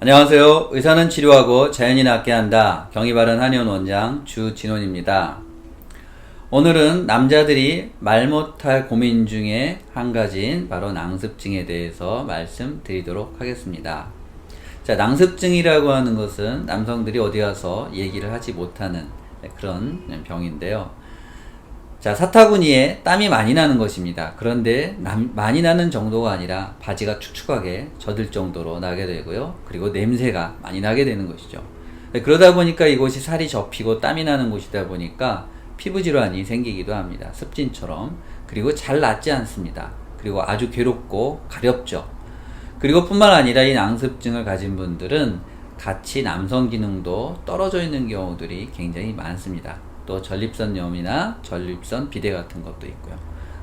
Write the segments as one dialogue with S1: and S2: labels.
S1: 안녕하세요. 의사는 치료하고 자연이 낫게 한다. 경의바른 한의원 원장 주진원입니다. 오늘은 남자들이 말 못할 고민 중에 한 가지인 바로 낭습증에 대해서 말씀드리도록 하겠습니다. 자, 낭습증이라고 하는 것은 남성들이 어디 가서 얘기를 하지 못하는 그런 병인데요. 자, 사타구니에 땀이 많이 나는 것입니다. 그런데 많이 나는 정도가 아니라 바지가 축축하게 젖을 정도로 나게 되고요. 그리고 냄새가 많이 나게 되는 것이죠. 그러다 보니까 이곳이 살이 접히고 땀이 나는 곳이다 보니까 피부 질환이 생기기도 합니다. 습진처럼. 그리고 잘 낫지 않습니다. 그리고 아주 괴롭고 가렵죠. 그리고 뿐만 아니라 이 낭습증을 가진 분들은 같이 남성 기능도 떨어져 있는 경우들이 굉장히 많습니다. 또 전립선염이나 전립선 비대 같은 것도 있고요.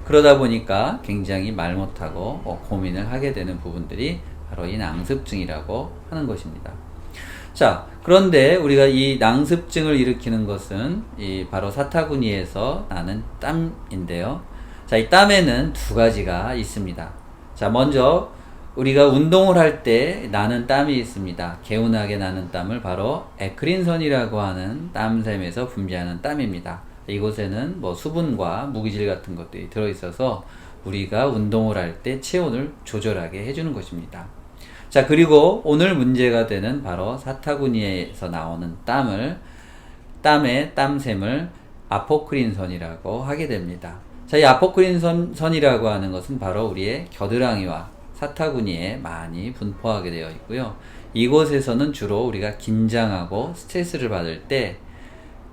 S1: 그러다 보니까 굉장히 말 못하고 고민을 하게 되는 부분들이 바로 이 낭습증이라고 하는 것입니다. 자, 그런데 우리가 이 낭습증을 일으키는 것은 바로 사타구니에서 나는 땀인데요. 자, 이 땀에는 두 가지가 있습니다. 자, 먼저 우리가 운동을 할 때 나는 땀이 있습니다. 개운하게 나는 땀을 바로 에크린선이라고 하는 땀샘에서 분비하는 땀입니다. 이곳에는 수분과 무기질 같은 것들이 들어있어서 우리가 운동을 할 때 체온을 조절하게 해주는 것입니다. 자, 그리고 오늘 문제가 되는 바로 사타구니에서 나오는 땀의 땀샘을 아포크린선이라고 하게 됩니다. 자, 이 아포크린선이라고 하는 것은 바로 우리의 겨드랑이와 사타구니에 많이 분포하게 되어 있고요. 이곳에서는 주로 우리가 긴장하고 스트레스를 받을 때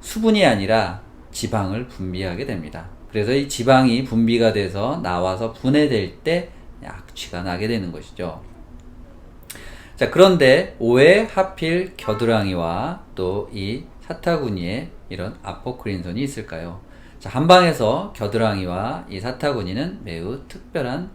S1: 수분이 아니라 지방을 분비하게 됩니다. 그래서 이 지방이 분비가 돼서 나와서 분해될 때 악취가 나게 되는 것이죠. 자, 그런데 왜 하필 겨드랑이와 또 이 사타구니에 이런 아포크린선이 있을까요? 자, 한방에서 겨드랑이와 이 사타구니는 매우 특별한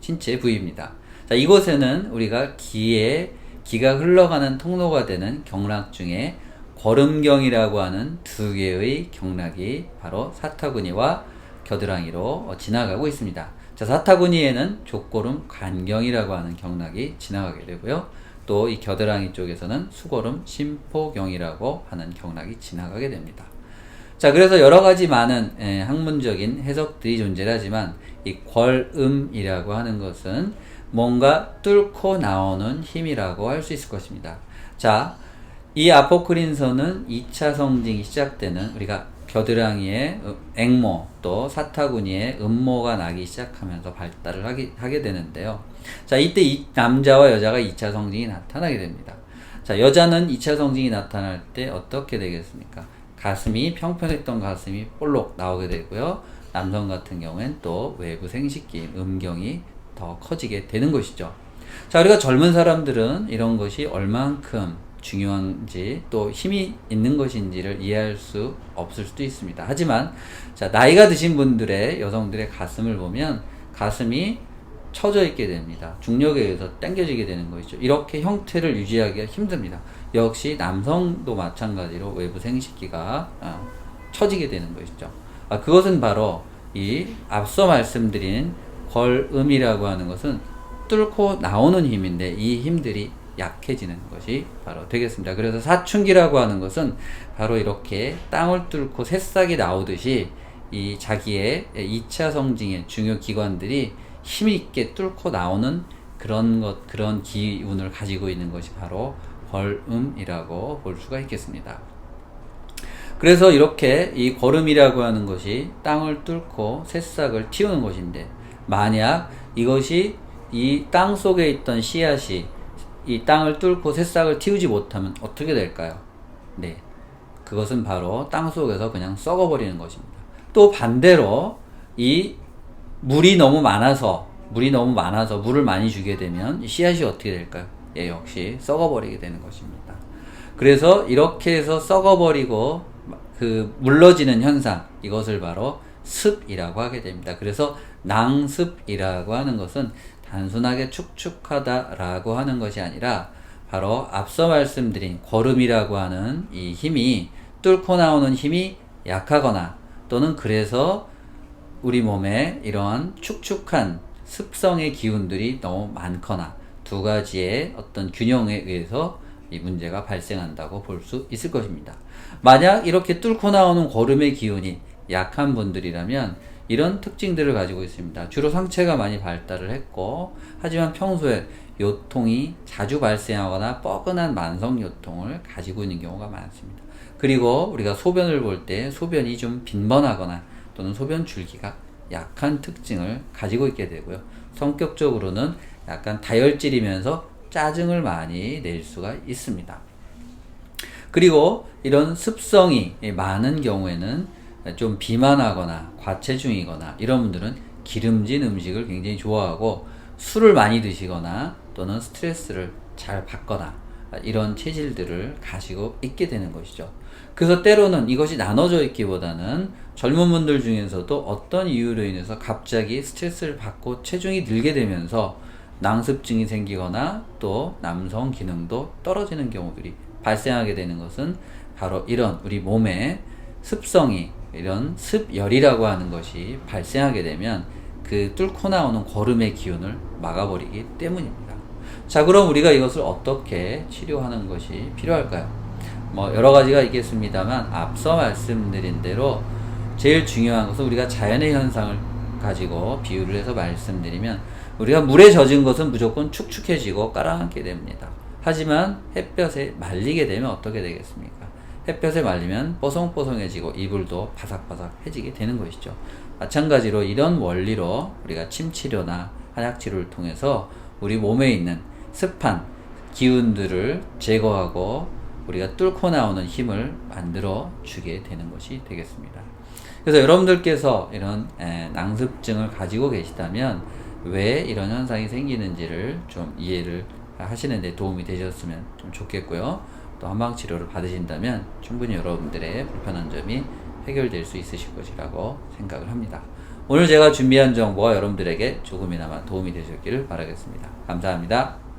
S1: 신체 부위입니다. 자, 이곳에는 우리가 기가 흘러가는 통로가 되는 경락 중에 거름경이라고 하는 두 개의 경락이 바로 사타구니와 겨드랑이로 지나가고 있습니다. 자, 사타구니에는 족고름 간경이라고 하는 경락이 지나가게 되고요. 또 이 겨드랑이 쪽에서는 수고름 심포경이라고 하는 경락이 지나가게 됩니다. 자, 그래서 여러 가지 많은 학문적인 해석들이 존재하지만 이 궐음이라고 하는 것은 뭔가 뚫고 나오는 힘이라고 할 수 있을 것입니다. 자, 이 아포크린선은 2차 성징이 시작되는 우리가 겨드랑이에 앵모 또 사타구니에 음모가 나기 시작하면서 발달을 하게 되는데요. 자, 이때 이 남자와 여자가 2차 성징이 나타나게 됩니다. 자, 여자는 2차 성징이 나타날 때 어떻게 되겠습니까? 가슴이 평평했던 가슴이 볼록 나오게 되고요. 남성 같은 경우엔 또 외부 생식기, 음경이 더 커지게 되는 것이죠. 자, 우리가 젊은 사람들은 이런 것이 얼만큼 중요한지 또 힘이 있는 것인지를 이해할 수 없을 수도 있습니다. 하지만 자, 나이가 드신 분들의 여성들의 가슴을 보면 가슴이 처져 있게 됩니다. 중력에 의해서 당겨지게 되는 것이죠. 이렇게 형태를 유지하기가 힘듭니다. 역시 남성도 마찬가지로 외부 생식기가 처지게 되는 것이죠. 그것은 바로 이 앞서 말씀드린 궐음이라고 하는 것은 뚫고 나오는 힘인데 이 힘들이 약해지는 것이 바로 되겠습니다. 그래서 사춘기라고 하는 것은 바로 이렇게 땅을 뚫고 새싹이 나오듯이 이 자기의 2차 성징의 중요 기관들이 힘있게 뚫고 나오는 그런 기운을 가지고 있는 것이 바로 궐음이라고 볼 수가 있겠습니다. 그래서 이렇게 이 궐음이라고 하는 것이 땅을 뚫고 새싹을 틔우는 것인데 만약 이것이 이 땅 속에 있던 씨앗이 이 땅을 뚫고 새싹을 틔우지 못하면 어떻게 될까요? 네, 그것은 바로 땅 속에서 그냥 썩어버리는 것입니다. 또 반대로 이 물이 너무 많아서 물을 많이 주게 되면 씨앗이 어떻게 될까요? 예, 역시 썩어버리게 되는 것입니다. 그래서 이렇게 해서 썩어버리고 물러지는 현상, 이것을 바로 습이라고 하게 됩니다. 그래서 낭습이라고 하는 것은 단순하게 축축하다라고 하는 것이 아니라 바로 앞서 말씀드린 궐음이라고 하는 이 힘이 뚫고 나오는 힘이 약하거나 또는 그래서 우리 몸에 이러한 축축한 습성의 기운들이 너무 많거나 두 가지의 어떤 균형에 의해서 이 문제가 발생한다고 볼 수 있을 것입니다. 만약 이렇게 뚫고 나오는 고름의 기운이 약한 분들이라면 이런 특징들을 가지고 있습니다. 주로 상체가 많이 발달을 했고, 하지만 평소에 요통이 자주 발생하거나 뻐근한 만성 요통을 가지고 있는 경우가 많습니다. 그리고 우리가 소변을 볼 때 소변이 좀 빈번하거나 또는 소변 줄기가 약한 특징을 가지고 있게 되고요. 성격적으로는 약간 다혈질이면서 짜증을 많이 낼 수가 있습니다. 그리고 이런 습성이 많은 경우에는 좀 비만하거나 과체중이거나 이런 분들은 기름진 음식을 굉장히 좋아하고 술을 많이 드시거나 또는 스트레스를 잘 받거나 이런 체질들을 가지고 있게 되는 것이죠. 그래서 때로는 이것이 나눠져 있기보다는 젊은 분들 중에서도 어떤 이유로 인해서 갑자기 스트레스를 받고 체중이 늘게 되면서 낭습증이 생기거나 또 남성 기능도 떨어지는 경우들이 발생하게 되는 것은 바로 이런 우리 몸의 습성이 이런 습열이라고 하는 것이 발생하게 되면 그 뚫고 나오는 고름의 기운을 막아버리기 때문입니다. 자, 그럼 우리가 이것을 어떻게 치료하는 것이 필요할까요? 여러 가지가 있겠습니다만 앞서 말씀드린 대로 제일 중요한 것은 우리가 자연의 현상을 가지고 비유를 해서 말씀드리면 우리가 물에 젖은 것은 무조건 축축해지고 깔아앉게 됩니다. 하지만 햇볕에 말리게 되면 어떻게 되겠습니까? 햇볕에 말리면 뽀송뽀송해지고 이불도 바삭바삭해지게 되는 것이죠. 마찬가지로 이런 원리로 우리가 침치료나 한약치료를 통해서 우리 몸에 있는 습한 기운들을 제거하고 우리가 뚫고 나오는 힘을 만들어 주게 되는 것이 되겠습니다. 그래서 여러분들께서 이런 낭습증을 가지고 계시다면 왜 이런 현상이 생기는지를 좀 이해를 하시는 데 도움이 되셨으면 좀 좋겠고요. 또 한방치료를 받으신다면 충분히 여러분들의 불편한 점이 해결될 수 있으실 것이라고 생각을 합니다. 오늘 제가 준비한 정보가 여러분들에게 조금이나마 도움이 되셨기를 바라겠습니다. 감사합니다.